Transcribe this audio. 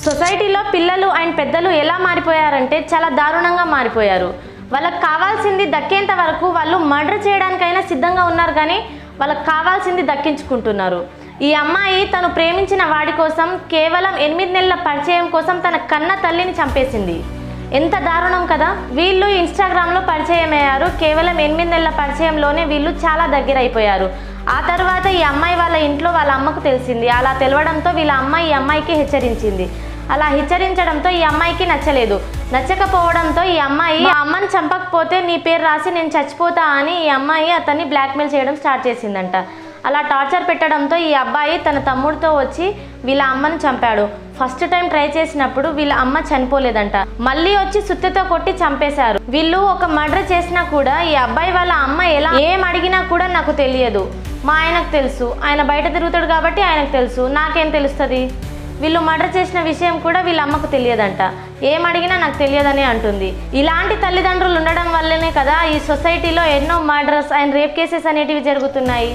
సొసైటీలో పిల్లలు అండ్ పెద్దలు ఎలా మారిపోయారంటే చాలా దారుణంగా మారిపోయారు. వాళ్ళకి కావాల్సింది దక్కేంత వరకు వాళ్ళు మర్డర్ చేయడానికైనా సిద్ధంగా ఉన్నారు, కానీ వాళ్ళకి కావాల్సింది దక్కించుకుంటున్నారు. ఈ అమ్మాయి తను ప్రేమించిన వాడి కోసం కేవలం 8 నెలల పరిచయం కోసం తన కన్న తల్లిని చంపేసింది. ఎంత దారుణం కదా. వీళ్ళు ఇన్స్టాగ్రామ్లో పరిచయం అయ్యారు. కేవలం 8 నెలల పరిచయంలోనే వీళ్ళు చాలా దగ్గర అయిపోయారు. ఆ తర్వాత ఈ అమ్మాయి వాళ్ళ ఇంట్లో వాళ్ళ అమ్మకు తెలిసింది. అలా తెలవడంతో వీళ్ళ అమ్మాయి ఈ అమ్మాయికి హెచ్చరించింది. అలా హెచ్చరించడంతో ఈ అమ్మాయికి నచ్చలేదు. నచ్చకపోవడంతో ఈ అమ్మాయి ఆ అమ్మని చంపకపోతే నీ పేరు రాసి నేను చచ్చిపోతా అని ఈ అమ్మాయి అతన్ని బ్లాక్మెయిల్ చేయడం స్టార్ట్ చేసిందంట. అలా టార్చర్ పెట్టడంతో ఈ అబ్బాయి తన తమ్ముడితో వచ్చి వీళ్ళ అమ్మని చంపాడు. ఫస్ట్ టైం ట్రై చేసినప్పుడు వీళ్ళ అమ్మ చనిపోలేదంట. మళ్ళీ వచ్చి సుత్తెతో కొట్టి చంపేశారు. వీళ్ళు ఒక మర్డర్ చేసినా కూడా ఈ అబ్బాయి వాళ్ళ అమ్మ ఏం అడిగినా కూడా నాకు తెలియదు, మా ఆయనకు తెలుసు, ఆయన బయట తిరుగుతాడు కాబట్టి ఆయనకు తెలుసు, నాకేం తెలుస్తుంది. వీళ్ళు మర్డర్ చేసిన విషయం కూడా వీళ్ళ అమ్మకు తెలియదంట. ఏం అడిగినా నాకు తెలియదని అంటుంది. ఇలాంటి తల్లిదండ్రులు ఉండడం వల్లనే కదా ఈ సొసైటీలో ఎన్నో మర్డర్స్ అండ్ రేప్ కేసెస్ అనేటివి జరుగుతున్నాయి.